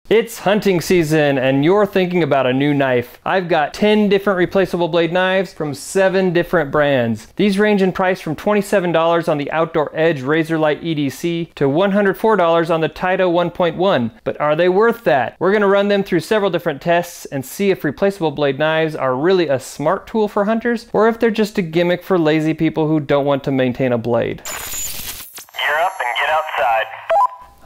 It's hunting season and you're thinking about a new knife. I've got 10 different replaceable blade knives from 7 different brands. These range in price from $27 on the Outdoor Edge RazorLite EDC to $104 on the Tyto 1.1. But are they worth that? We're going to run them through several different tests and see if replaceable blade knives are really a smart tool for hunters or if they're just a gimmick for lazy people who don't want to maintain a blade. Gear up and get outside.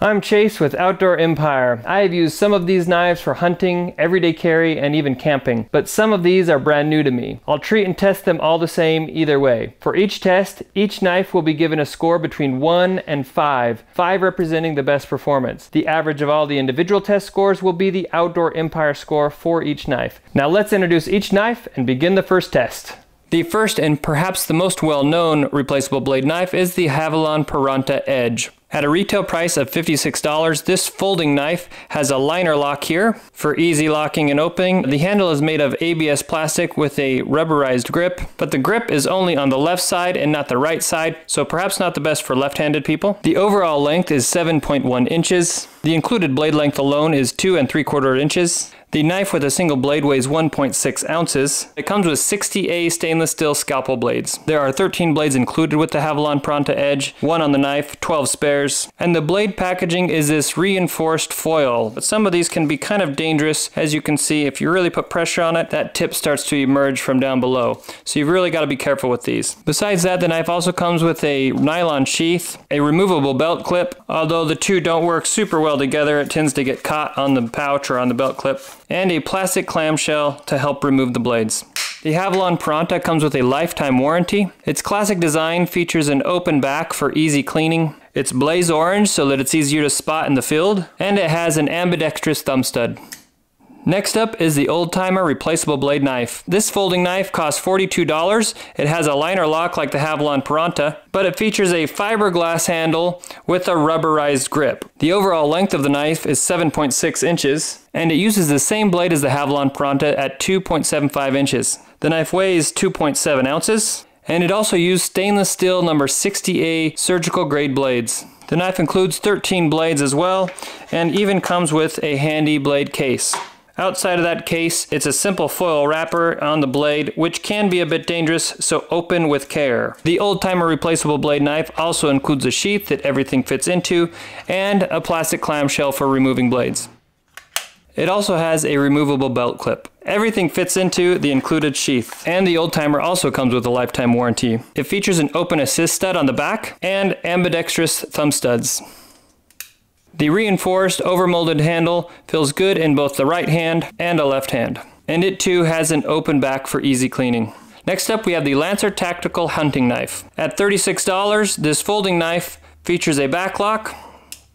I'm Chase with Outdoor Empire. I have used some of these knives for hunting, everyday carry, and even camping, but some of these are brand new to me. I'll treat and test them all the same either way. For each test, each knife will be given a score between 1 and 5, 5 representing the best performance. The average of all the individual test scores will be the Outdoor Empire score for each knife. Now let's introduce each knife and begin the first test. The first and perhaps the most well-known replaceable blade knife is the Havalon Piranta Edge. At a retail price of $56, this folding knife has a liner lock here for easy locking and opening. The handle is made of ABS plastic with a rubberized grip, but the grip is only on the left side and not the right side, so perhaps not the best for left-handed people. The overall length is 7.1 inches. The included blade length alone is 2 3/4 inches. The knife with a single blade weighs 1.6 ounces. It comes with 60A stainless steel scalpel blades. There are 13 blades included with the Havalon Piranta Edge, 1 on the knife, 12 spares, and the blade packaging is this reinforced foil. But some of these can be kind of dangerous. As you can see, if you really put pressure on it, that tip starts to emerge from down below. So you've really got to be careful with these. Besides that, the knife also comes with a nylon sheath, a removable belt clip. Although the two don't work super well together, it tends to get caught on the pouch or on the belt clip, and a plastic clamshell to help remove the blades. The Havalon Piranta comes with a lifetime warranty. Its classic design features an open back for easy cleaning. It's blaze orange so that it's easier to spot in the field, and it has an ambidextrous thumb stud. Next up is the old-timer replaceable blade knife. This folding knife costs $42. It has a liner lock like the Havalon Piranta, but it features a fiberglass handle with a rubberized grip. The overall length of the knife is 7.6 inches, and it uses the same blade as the Havalon Piranta at 2.75 inches. The knife weighs 2.7 ounces, and it also used stainless steel number 60A surgical grade blades. The knife includes 13 blades as well, and even comes with a handy blade case. Outside of that case, it's a simple foil wrapper on the blade, which can be a bit dangerous, so open with care. The old-timer replaceable blade knife also includes a sheath that everything fits into, and a plastic clamshell for removing blades. It also has a removable belt clip. Everything fits into the included sheath, and the old-timer also comes with a lifetime warranty. It features an open assist stud on the back, and ambidextrous thumb studs. The reinforced overmolded handle feels good in both the right hand and a left hand. And it too has an open back for easy cleaning. Next up we have the Lancer Tactical Hunting Knife. At $36, this folding knife features a back lock.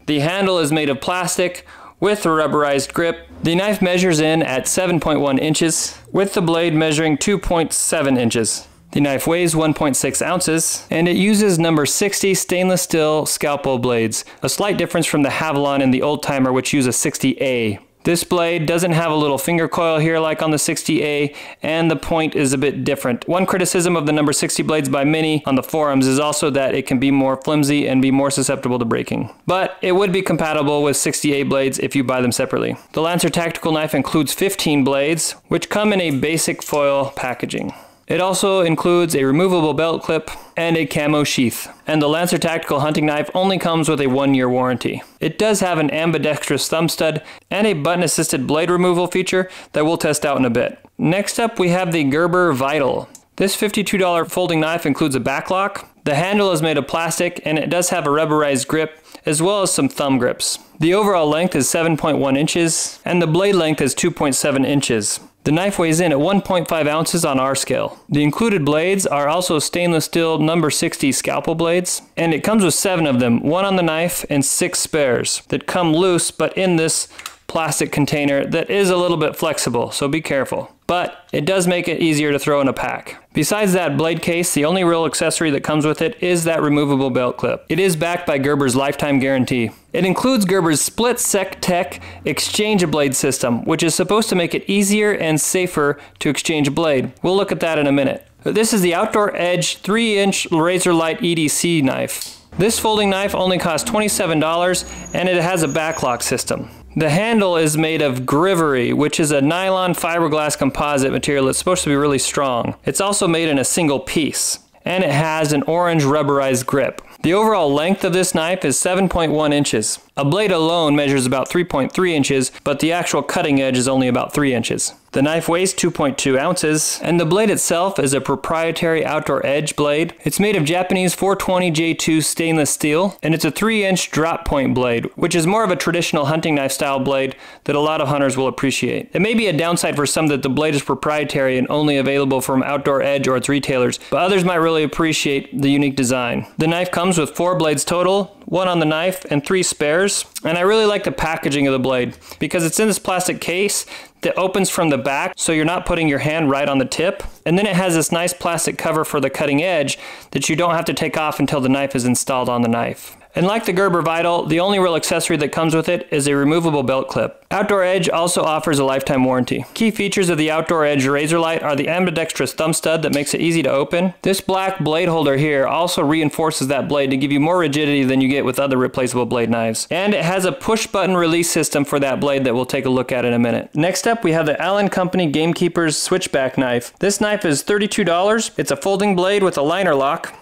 The handle is made of plastic with a rubberized grip. The knife measures in at 7.1 inches, with the blade measuring 2.7 inches. The knife weighs 1.6 ounces, and it uses number 60 stainless steel scalpel blades, a slight difference from the Havalon and the old-timer, which use a 60A. This blade doesn't have a little finger coil here like on the 60A, and the point is a bit different. One criticism of the number 60 blades by many on the forums is also that it can be more flimsy and be more susceptible to breaking. But it would be compatible with 60A blades if you buy them separately. The Lancer Tactical Knife includes 15 blades, which come in a basic foil packaging. It also includes a removable belt clip and a camo sheath. And the Lancer Tactical Hunting Knife only comes with a 1-year warranty. It does have an ambidextrous thumb stud and a button-assisted blade removal feature that we'll test out in a bit. Next up we have the Gerber Vital. This $52 folding knife includes a back lock. The handle is made of plastic and it does have a rubberized grip as well as some thumb grips. The overall length is 7.1 inches and the blade length is 2.7 inches. The knife weighs in at 1.5 ounces on our scale. The included blades are also stainless steel number 60 scalpel blades, and it comes with 7 of them, 1 on the knife and 6 spares that come loose but in this plastic container that is a little bit flexible, so be careful. But it does make it easier to throw in a pack. Besides that blade case, the only real accessory that comes with it is that removable belt clip. It is backed by Gerber's lifetime guarantee. It includes Gerber's Split Sec Tech Exchange-A-Blade system, which is supposed to make it easier and safer to exchange a blade. We'll look at that in a minute. This is the Outdoor Edge 3-inch RazorLite EDC knife. This folding knife only costs $27 and it has a backlock system. The handle is made of Grivery, which is a nylon fiberglass composite material that's supposed to be really strong. It's also made in a single piece, and it has an orange rubberized grip. The overall length of this knife is 7.1 inches. A blade alone measures about 3.3 inches, but the actual cutting edge is only about 3 inches. The knife weighs 2.2 ounces, and the blade itself is a proprietary outdoor edge blade. It's made of Japanese 420J2 stainless steel, and it's a 3-inch drop point blade, which is more of a traditional hunting knife style blade that a lot of hunters will appreciate. It may be a downside for some that the blade is proprietary and only available from Outdoor Edge or its retailers, but others might really appreciate the unique design. The knife comes with 4 blades total, 1 on the knife and 3 spares, and I really like the packaging of the blade because it's in this plastic case that opens from the back so you're not putting your hand right on the tip, and then it has this nice plastic cover for the cutting edge that you don't have to take off until the knife is installed on the knife. And like the Gerber Vital, the only real accessory that comes with it is a removable belt clip. Outdoor Edge also offers a lifetime warranty. Key features of the Outdoor Edge RazorLite are the ambidextrous thumb stud that makes it easy to open. This black blade holder here also reinforces that blade to give you more rigidity than you get with other replaceable blade knives. And it has a push button release system for that blade that we'll take a look at in a minute. Next up, we have the Allen Company Gamekeepers Switchback knife. This knife is $32. It's a folding blade with a liner lock.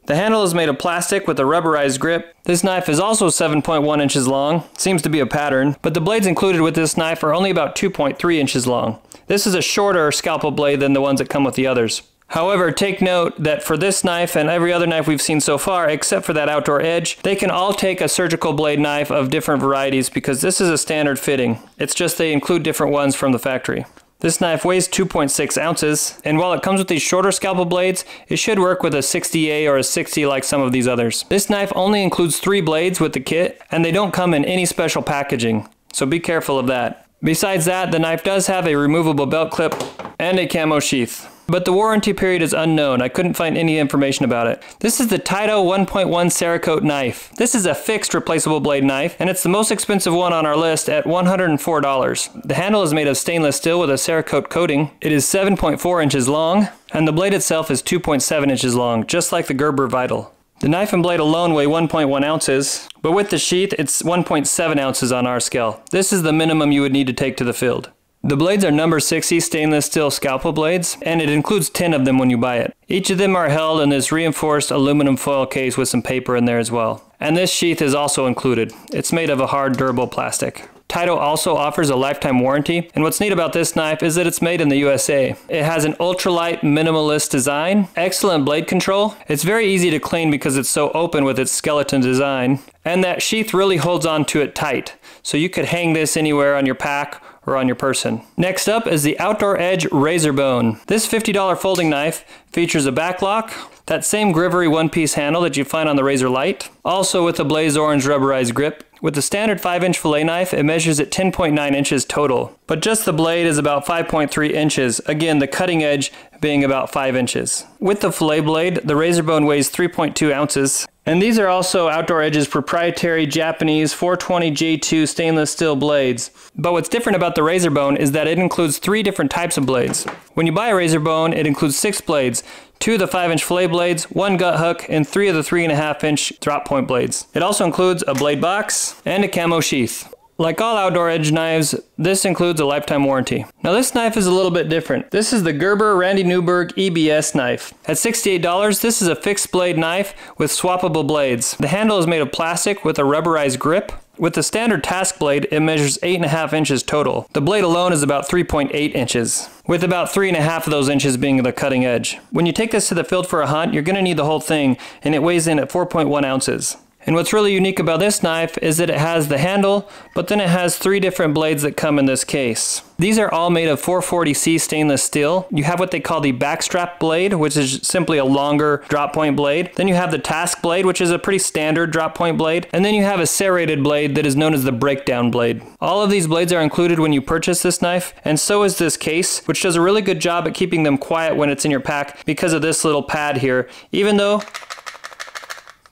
The handle is made of plastic with a rubberized grip. This knife is also 7.1 inches long. Seems to be a pattern, but the blades included with this knife are only about 2.3 inches long. This is a shorter scalpel blade than the ones that come with the others. However, take note that for this knife and every other knife we've seen so far, except for that Outdoor Edge, they can all take a surgical blade knife of different varieties because this is a standard fitting. It's just they include different ones from the factory. This knife weighs 2.6 ounces, and while it comes with these shorter scalpel blades, it should work with a 60A or a 60 like some of these others. This knife only includes 3 blades with the kit, and they don't come in any special packaging, so be careful of that. Besides that, the knife does have a removable belt clip and a camo sheath. But the warranty period is unknown. I couldn't find any information about it. This is the Tyto 1.1 Cerakote knife. This is a fixed replaceable blade knife, and it's the most expensive one on our list at $104. The handle is made of stainless steel with a Cerakote coating. It is 7.4 inches long, and the blade itself is 2.7 inches long, just like the Gerber Vital. The knife and blade alone weigh 1.1 ounces, but with the sheath, it's 1.7 ounces on our scale. This is the minimum you would need to take to the field. The blades are number 60 stainless steel scalpel blades, and it includes 10 of them when you buy it. Each of them are held in this reinforced aluminum foil case with some paper in there as well. And this sheath is also included. It's made of a hard, durable plastic. Tyto also offers a lifetime warranty, and what's neat about this knife is that it's made in the USA. It has an ultralight minimalist design, excellent blade control. It's very easy to clean because it's so open with its skeleton design, and that sheath really holds on to it tight. So you could hang this anywhere on your pack or on your person. Next up is the Outdoor Edge RazorBone. This $50 folding knife features a back lock, that same Grivery one-piece handle that you find on the RazorLite, also with a blaze orange rubberized grip. With the standard 5-inch fillet knife, it measures at 10.9 inches total, but just the blade is about 5.3 inches, again the cutting edge being about 5 inches. With the fillet blade, the RazorBone weighs 3.2 ounces, and these are also Outdoor Edge's proprietary Japanese 420J2 stainless steel blades. But what's different about the RazorBone is that it includes 3 different types of blades. When you buy a RazorBone, it includes 6 blades, 2 of the 5-inch fillet blades, 1 gut hook, and 3 of the 3.5-inch drop point blades. It also includes a blade box and a camo sheath. Like all Outdoor Edge knives, this includes a lifetime warranty. Now this knife is a little bit different. This is the Gerber Randy Newberg EBS knife. At $68, this is a fixed blade knife with swappable blades. The handle is made of plastic with a rubberized grip. With the standard task blade, it measures 8.5 inches total. The blade alone is about 3.8 inches, with about 3.5 of those inches being the cutting edge. When you take this to the field for a hunt, you're going to need the whole thing, and it weighs in at 4.1 ounces. And what's really unique about this knife is that it has the handle, but then it has 3 different blades that come in this case. These are all made of 440C stainless steel. You have what they call the backstrap blade, which is simply a longer drop point blade. Then you have the task blade, which is a pretty standard drop point blade. And then you have a serrated blade that is known as the breakdown blade. All of these blades are included when you purchase this knife, and so is this case, which does a really good job at keeping them quiet when it's in your pack because of this little pad here. Even though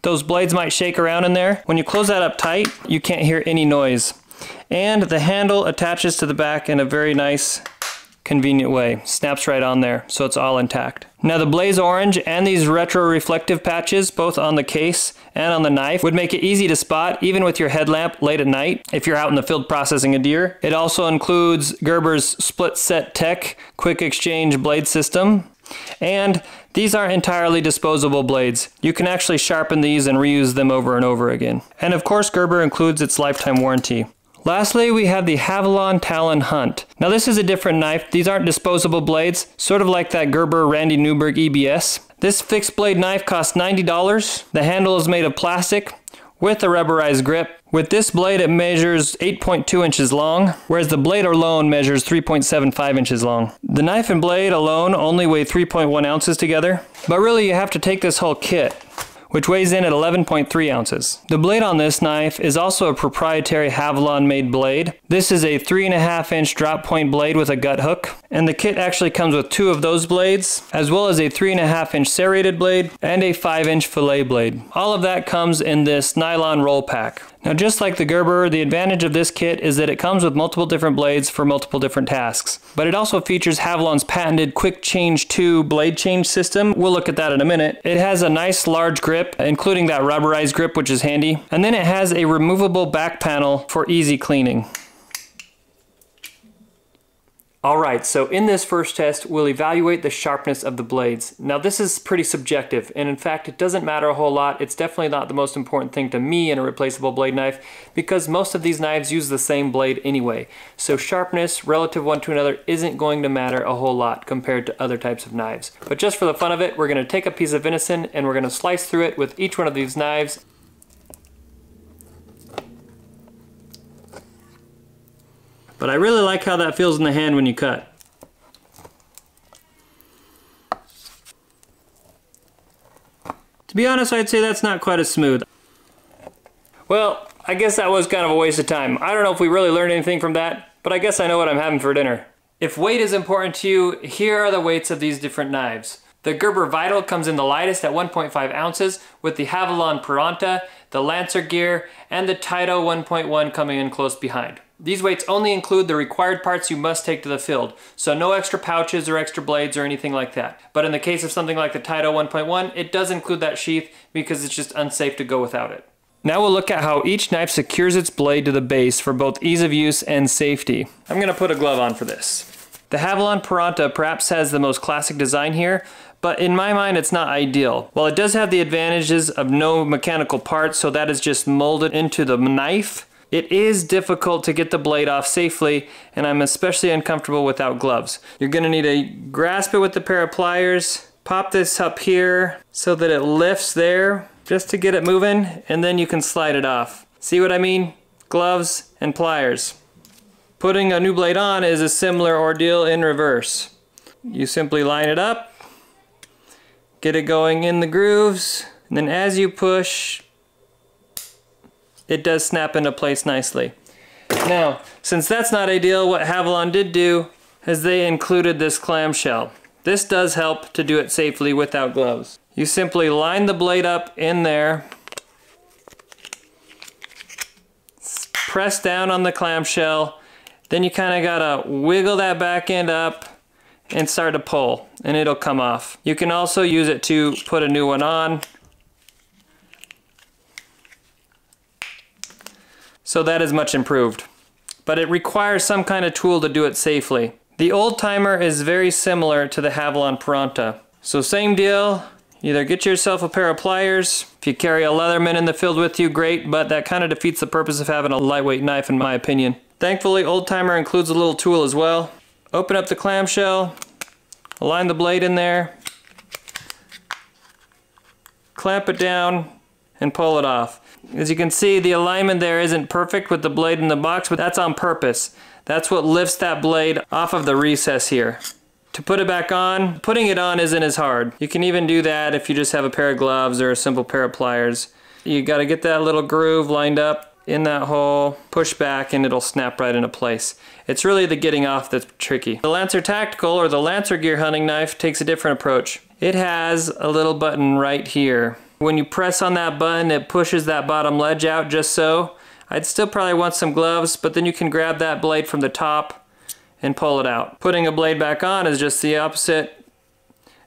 those blades might shake around in there, when you close that up tight, you can't hear any noise. And the handle attaches to the back in a very nice convenient way. Snaps right on there, so it's all intact. Now the blaze orange and these retro reflective patches, both on the case and on the knife, would make it easy to spot even with your headlamp late at night if you're out in the field processing a deer. It also includes Gerber's Split Set Tech quick exchange blade system. And these aren't entirely disposable blades. You can actually sharpen these and reuse them over and over again. And of course, Gerber includes its lifetime warranty. Lastly, we have the Havalon Talon Hunt. Now this is a different knife. These aren't disposable blades, sort of like that Gerber Randy Newberg EBS. This fixed blade knife costs $90. The handle is made of plastic with a rubberized grip. With this blade, it measures 8.2 inches long, whereas the blade alone measures 3.75 inches long. The knife and blade alone only weigh 3.1 ounces together, but really you have to take this whole kit, which weighs in at 11.3 ounces. The blade on this knife is also a proprietary Havalon made blade. This is a 3.5 inch drop point blade with a gut hook, and the kit actually comes with 2 of those blades, as well as a 3.5 inch serrated blade and a 5 inch fillet blade. All of that comes in this nylon roll pack. Now just like the Gerber, the advantage of this kit is that it comes with multiple different blades for multiple different tasks. But it also features Havalon's patented Quick Change 2 blade change system. We'll look at that in a minute. It has a nice large grip, including that rubberized grip, which is handy. And then it has a removable back panel for easy cleaning. Alright, so in this first test, we'll evaluate the sharpness of the blades. Now this is pretty subjective, and in fact it doesn't matter a whole lot. It's definitely not the most important thing to me in a replaceable blade knife, because most of these knives use the same blade anyway. So sharpness, relative one to another, isn't going to matter a whole lot compared to other types of knives. But just for the fun of it, we're going to take a piece of venison and we're going to slice through it with each one of these knives. But I really like how that feels in the hand when you cut. To be honest, I'd say that's not quite as smooth. Well, I guess that was kind of a waste of time. I don't know if we really learned anything from that, but I guess I know what I'm having for dinner. If weight is important to you, here are the weights of these different knives. The Gerber Vital comes in the lightest at 1.5 ounces, with the Havalon Piranta, the Lancer Gear, and the Tyto 1.1 coming in close behind. These weights only include the required parts you must take to the field, so no extra pouches or extra blades or anything like that. But in the case of something like the Tyto 1.1, it does include that sheath because it's just unsafe to go without it. Now we'll look at how each knife secures its blade to the base for both ease of use and safety. I'm going to put a glove on for this. The Havalon Piranta perhaps has the most classic design here, but in my mind it's not ideal. While it does have the advantages of no mechanical parts, so that is just molded into the knife, it is difficult to get the blade off safely, and I'm especially uncomfortable without gloves. You're going to need to grasp it with a pair of pliers, pop this up here so that it lifts there just to get it moving, and then you can slide it off. See what I mean? Gloves and pliers. Putting a new blade on is a similar ordeal in reverse. You simply line it up, get it going in the grooves, and then as you push, it does snap into place nicely. Now, since that's not ideal, what Havalon did do is they included this clamshell. This does help to do it safely without gloves. You simply line the blade up in there, press down on the clamshell, then you kind of gotta wiggle that back end up and start to pull, and it'll come off. You can also use it to put a new one on. So that is much improved. But it requires some kind of tool to do it safely. The old timer is very similar to the Havalon Piranta. So same deal, either get yourself a pair of pliers. If you carry a Leatherman in the field with you, great, but that kind of defeats the purpose of having a lightweight knife in my opinion. Thankfully, old timer includes a little tool as well. Open up the clamshell, align the blade in there, clamp it down, and pull it off. As you can see, the alignment there isn't perfect with the blade in the box, but that's on purpose. That's what lifts that blade off of the recess here. To put it back on, putting it on isn't as hard. You can even do that if you just have a pair of gloves or a simple pair of pliers. You gotta get that little groove lined up in that hole, push back, and it'll snap right into place. It's really the getting off that's tricky. The Lancer Tactical, or the Lancer Gear hunting knife, takes a different approach. It has a little button right here. When you press on that button, it pushes that bottom ledge out just so. I'd still probably want some gloves, but then you can grab that blade from the top and pull it out. Putting a blade back on is just the opposite,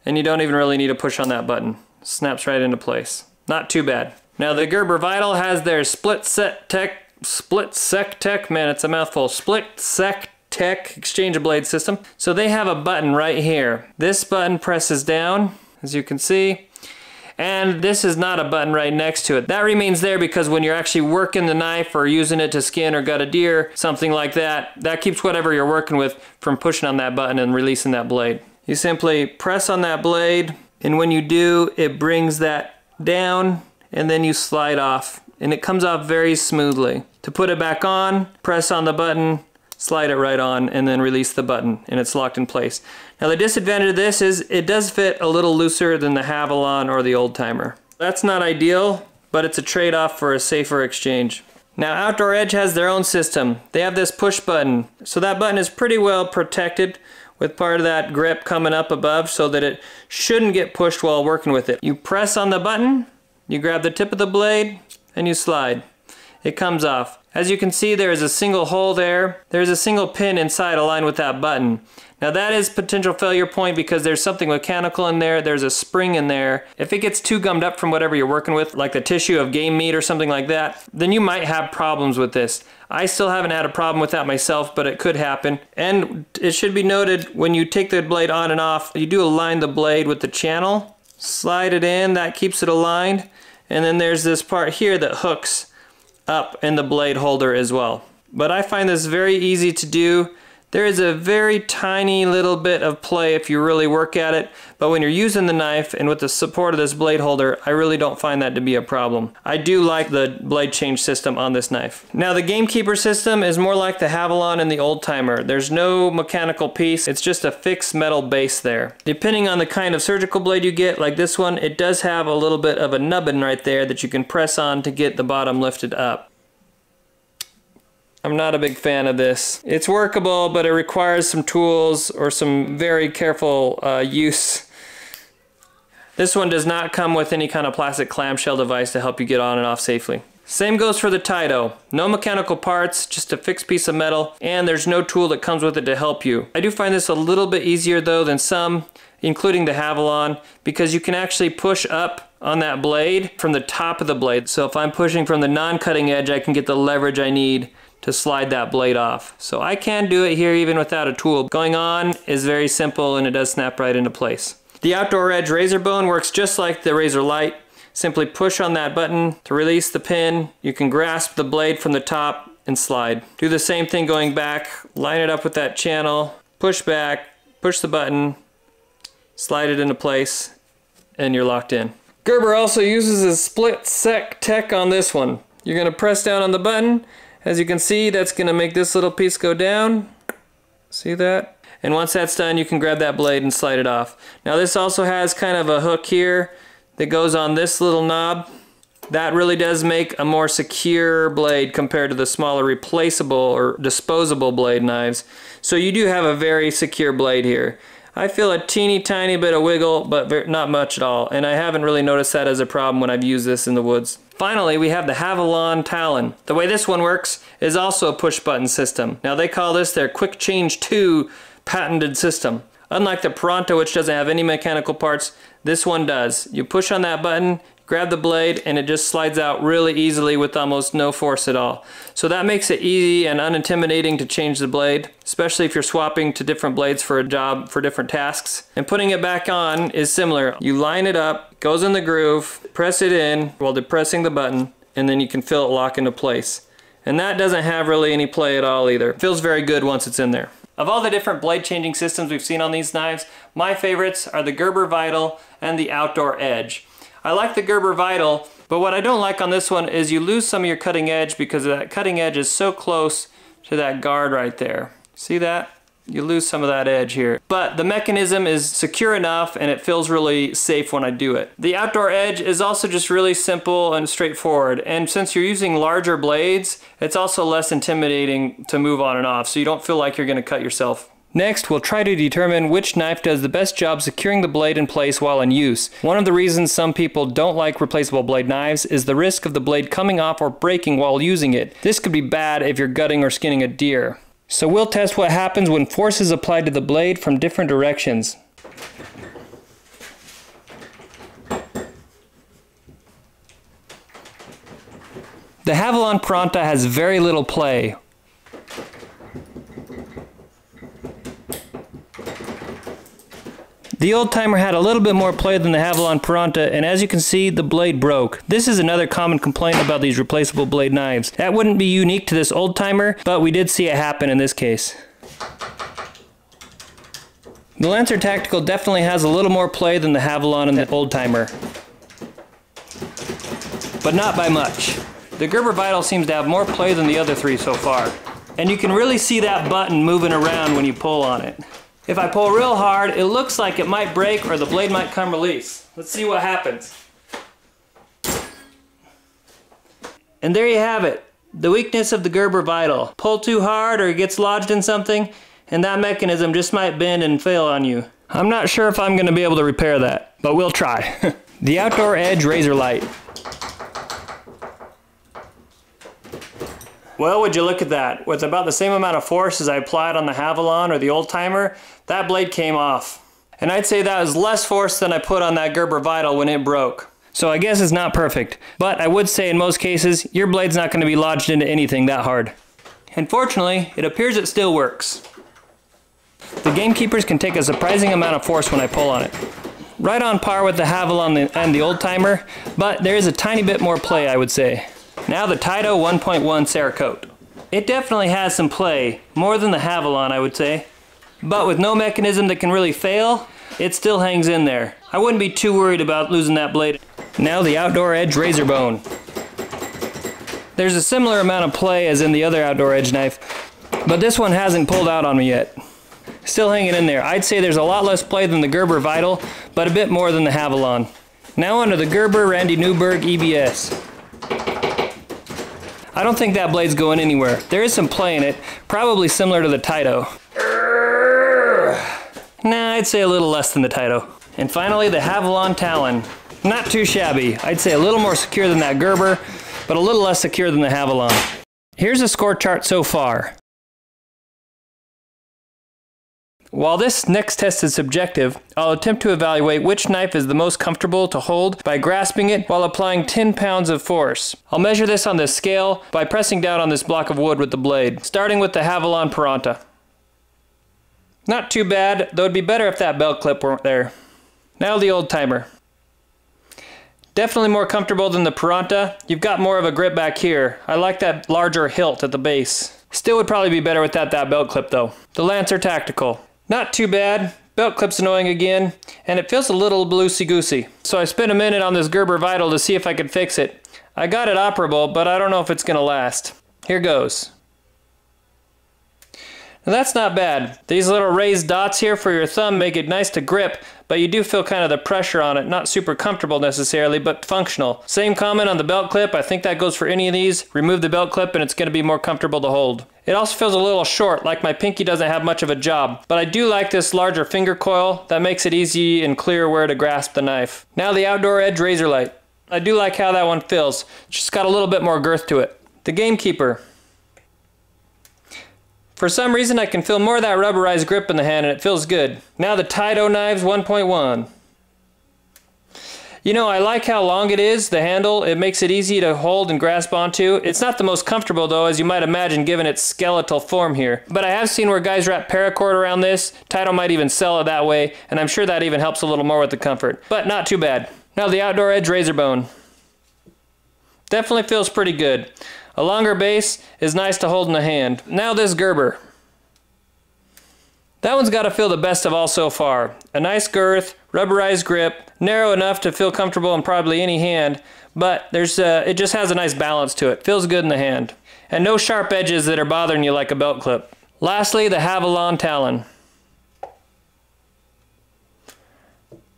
and you don't even really need to push on that button. Snaps right into place. Not too bad. Now the Gerber Vital has their split sec tech, man, it's a mouthful, split sec tech exchange blade system. So they have a button right here. This button presses down, as you can see, and this is not a button right next to it. That remains there because when you're actually working the knife or using it to skin or gut a deer, something like that, that keeps whatever you're working with from pushing on that button and releasing that blade. You simply press on that blade, and when you do, it brings that down, and then you slide off, and it comes off very smoothly. To put it back on, press on the button, slide it right on, and then release the button, and it's locked in place. Now the disadvantage of this is it does fit a little looser than the Havalon or the Old Timer. That's not ideal, but it's a trade-off for a safer exchange. Now Outdoor Edge has their own system. They have this push button, so that button is pretty well protected with part of that grip coming up above so that it shouldn't get pushed while working with it. You press on the button, you grab the tip of the blade, and you slide. It comes off. As you can see, there is a single hole there. There's a single pin inside aligned with that button. Now that is potential failure point because there's something mechanical in there. There's a spring in there. If it gets too gummed up from whatever you're working with, like the tissue of game meat or something like that, then you might have problems with this. I still haven't had a problem with that myself, but it could happen. And it should be noted, when you take the blade on and off, you do align the blade with the channel. Slide it in, that keeps it aligned. And then there's this part here that hooks up in the blade holder as well. But I find this very easy to do. There is a very tiny little bit of play if you really work at it, but when you're using the knife and with the support of this blade holder, I really don't find that to be a problem. I do like the blade change system on this knife. Now the Gamekeeper system is more like the Havalon and the Old Timer. There's no mechanical piece, it's just a fixed metal base there. Depending on the kind of surgical blade you get, like this one, it does have a little bit of a nubbin right there that you can press on to get the bottom lifted up. I'm not a big fan of this. It's workable, but it requires some tools or some very careful use. This one does not come with any kind of plastic clamshell device to help you get on and off safely. Same goes for the Tyto. No mechanical parts, just a fixed piece of metal, and there's no tool that comes with it to help you. I do find this a little bit easier though than some, including the Havalon, because you can actually push up on that blade from the top of the blade. So if I'm pushing from the non-cutting edge, I can get the leverage I need to slide that blade off. So I can do it here even without a tool. Going on is very simple and it does snap right into place. The Outdoor Edge RazorBone works just like the RazorLite. Simply push on that button to release the pin. You can grasp the blade from the top and slide. Do the same thing going back, line it up with that channel, push back, push the button, slide it into place, and you're locked in. Gerber also uses a split sec tech on this one. You're gonna press down on the button. As you can see, that's going to make this little piece go down. See that? And once that's done, you can grab that blade and slide it off. Now this also has kind of a hook here that goes on this little knob. That really does make a more secure blade compared to the smaller replaceable or disposable blade knives. So you do have a very secure blade here. I feel a teeny tiny bit of wiggle, but not much at all. And I haven't really noticed that as a problem when I've used this in the woods. Finally, we have the Havalon Talon. The way this one works is also a push button system. Now they call this their Quick Change 2 patented system. Unlike the Piranta, which doesn't have any mechanical parts, this one does. You push on that button, grab the blade, and it just slides out really easily with almost no force at all. So that makes it easy and unintimidating to change the blade, especially if you're swapping to different blades for a job for different tasks. And putting it back on is similar. You line it up, goes in the groove, press it in while depressing the button, and then you can feel it lock into place. And that doesn't have really any play at all either. It feels very good once it's in there. Of all the different blade changing systems we've seen on these knives, my favorites are the Gerber Vital and the Outdoor Edge. I like the Gerber Vital, but what I don't like on this one is you lose some of your cutting edge because that cutting edge is so close to that guard right there. See that? You lose some of that edge here. But the mechanism is secure enough and it feels really safe when I do it. The Outdoor Edge is also just really simple and straightforward. And since you're using larger blades, it's also less intimidating to move on and off, so you don't feel like you're gonna cut yourself. Next, we'll try to determine which knife does the best job securing the blade in place while in use. One of the reasons some people don't like replaceable blade knives is the risk of the blade coming off or breaking while using it. This could be bad if you're gutting or skinning a deer. So we'll test what happens when force is applied to the blade from different directions. The Havalon Piranta has very little play. The old timer had a little bit more play than the Havalon Piranta, and as you can see, the blade broke. This is another common complaint about these replaceable blade knives. That wouldn't be unique to this old timer, but we did see it happen in this case. The Lancer Tactical definitely has a little more play than the Havalon and the old timer, but not by much. The Gerber Vital seems to have more play than the other three so far, and you can really see that button moving around when you pull on it. If I pull real hard, it looks like it might break or the blade might come release. Let's see what happens. And there you have it. The weakness of the Gerber Vital. Pull too hard or it gets lodged in something, and that mechanism just might bend and fail on you. I'm not sure if I'm going to be able to repair that, but we'll try. The Outdoor Edge RazorLite. Well, would you look at that. With about the same amount of force as I applied on the Havalon or the old timer, that blade came off. And I'd say that was less force than I put on that Gerber Vital when it broke. So I guess it's not perfect, but I would say in most cases, your blade's not going to be lodged into anything that hard. And fortunately, it appears it still works. The Gamekeepers can take a surprising amount of force when I pull on it. Right on par with the Havalon and the old timer, but there is a tiny bit more play, I would say. Now the Tyto 1.1 Cerakote. It definitely has some play, more than the Havalon I would say. But with no mechanism that can really fail, it still hangs in there. I wouldn't be too worried about losing that blade. Now the Outdoor Edge RazorBone. There's a similar amount of play as in the other Outdoor Edge knife, but this one hasn't pulled out on me yet. Still hanging in there. I'd say there's a lot less play than the Gerber Vital, but a bit more than the Havalon. Now onto the Gerber Randy Newberg EBS. I don't think that blade's going anywhere. There is some play in it, probably similar to the Tyto. Nah, I'd say a little less than the Tyto. And finally, the Havalon Talon. Not too shabby. I'd say a little more secure than that Gerber, but a little less secure than the Havalon. Here's a score chart so far. While this next test is subjective, I'll attempt to evaluate which knife is the most comfortable to hold by grasping it while applying 10 pounds of force. I'll measure this on this scale by pressing down on this block of wood with the blade, starting with the Havalon Piranta. Not too bad, though it'd be better if that belt clip weren't there. Now the old timer. Definitely more comfortable than the Piranta. You've got more of a grip back here. I like that larger hilt at the base. Still would probably be better without that belt clip though. The Lancer Tactical. Not too bad. Belt clip's annoying again, and it feels a little loosey-goosey. So I spent a minute on this Gerber Vital to see if I could fix it. I got it operable, but I don't know if it's gonna last. Here goes. Now that's not bad. These little raised dots here for your thumb make it nice to grip, but you do feel kind of the pressure on it. Not super comfortable necessarily, but functional. Same comment on the belt clip. I think that goes for any of these. Remove the belt clip and it's going to be more comfortable to hold. It also feels a little short, like my pinky doesn't have much of a job. But I do like this larger finger coil. That makes it easy and clear where to grasp the knife. Now the Outdoor Edge RazorLite. I do like how that one feels. It's just got a little bit more girth to it. The Gamekeeper. For some reason I can feel more of that rubberized grip in the hand and it feels good. Now the Tyto Knives 1.1. You know, I like how long it is, the handle. It makes it easy to hold and grasp onto. It's not the most comfortable though, as you might imagine given its skeletal form here. But I have seen where guys wrap paracord around this. Tyto might even sell it that way, and I'm sure that even helps a little more with the comfort. But not too bad. Now the Outdoor Edge RazorBone. Definitely feels pretty good. A longer base is nice to hold in the hand. Now this Gerber. That one's got to feel the best of all so far. A nice girth, rubberized grip, narrow enough to feel comfortable in probably any hand, but it just has a nice balance to it. Feels good in the hand. And no sharp edges that are bothering you like a belt clip. Lastly, the Havalon Talon.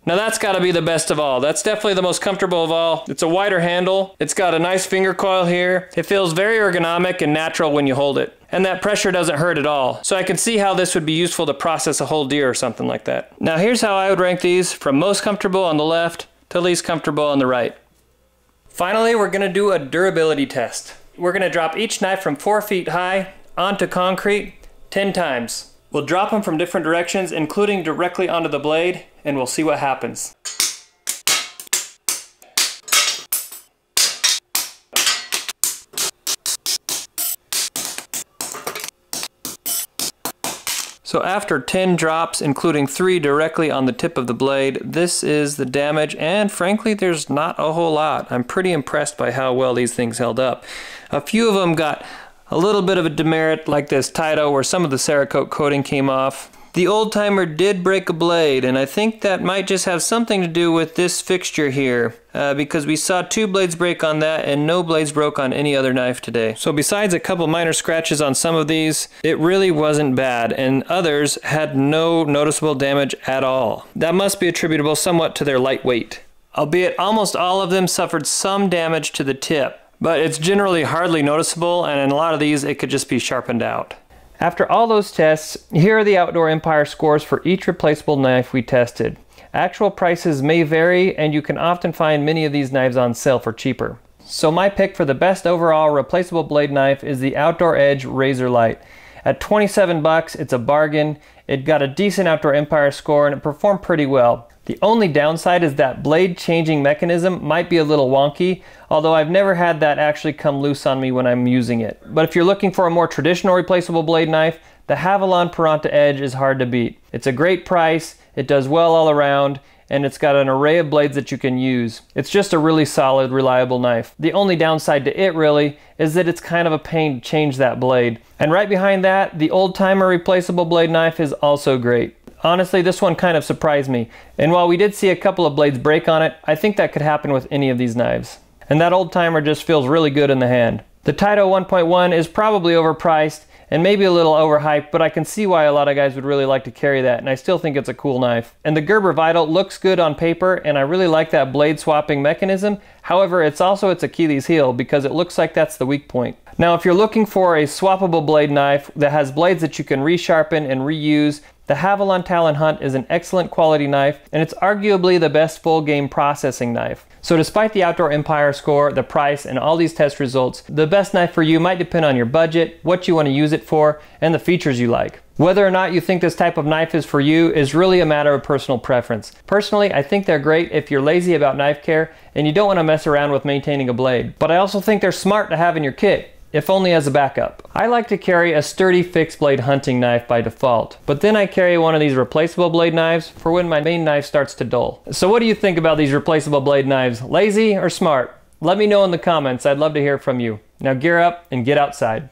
Now that's got to be the best of all. That's definitely the most comfortable of all. It's a wider handle. It's got a nice finger coil here. It feels very ergonomic and natural when you hold it. And that pressure doesn't hurt at all. So I can see how this would be useful to process a whole deer or something like that. Now here's how I would rank these from most comfortable on the left to least comfortable on the right. Finally, we're going to do a durability test. We're going to drop each knife from 4 feet high onto concrete, 10 times. We'll drop them from different directions, including directly onto the blade, and we'll see what happens. So after 10 drops, including 3 directly on the tip of the blade, this is the damage, and frankly there's not a whole lot. I'm pretty impressed by how well these things held up. A few of them got a little bit of a demerit, like this Tyto where some of the Cerakote coating came off. The old timer did break a blade, and I think that might just have something to do with this fixture here, because we saw 2 blades break on that and no blades broke on any other knife today. So besides a couple minor scratches on some of these, it really wasn't bad, and others had no noticeable damage at all. That must be attributable somewhat to their lightweight. Albeit almost all of them suffered some damage to the tip, but it's generally hardly noticeable, and in a lot of these it could just be sharpened out. After all those tests, here are the Outdoor Empire scores for each replaceable knife we tested. Actual prices may vary, and you can often find many of these knives on sale for cheaper. So my pick for the best overall replaceable blade knife is the Outdoor Edge RazorLite. At 27 bucks, it's a bargain. It got a decent Outdoor Empire score and it performed pretty well. The only downside is that blade changing mechanism might be a little wonky, although I've never had that actually come loose on me when I'm using it. But if you're looking for a more traditional replaceable blade knife, the Havalon Piranta Edge is hard to beat. It's a great price, it does well all around, and it's got an array of blades that you can use. It's just a really solid, reliable knife. The only downside to it really is that it's kind of a pain to change that blade. And right behind that, the old timer replaceable blade knife is also great. Honestly, this one kind of surprised me, and while we did see a couple of blades break on it, I think that could happen with any of these knives. And that old timer just feels really good in the hand. The Tyto 1.1 is probably overpriced and maybe a little overhyped, but I can see why a lot of guys would really like to carry that, and I still think it's a cool knife. And the Gerber Vital looks good on paper, and I really like that blade swapping mechanism. However, it's also its Achilles heel because it looks like that's the weak point. Now, if you're looking for a swappable blade knife that has blades that you can resharpen and reuse, the Havalon Talon Hunt is an excellent quality knife, and it's arguably the best full game processing knife. So despite the Outdoor Empire score, the price, and all these test results, the best knife for you might depend on your budget, what you want to use it for, and the features you like. Whether or not you think this type of knife is for you is really a matter of personal preference. Personally, I think they're great if you're lazy about knife care and you don't want to mess around with maintaining a blade. But I also think they're smart to have in your kit, if only as a backup. I like to carry a sturdy fixed blade hunting knife by default, but then I carry one of these replaceable blade knives for when my main knife starts to dull. So what do you think about these replaceable blade knives? Lazy or smart? Let me know in the comments. I'd love to hear from you. Now gear up and get outside.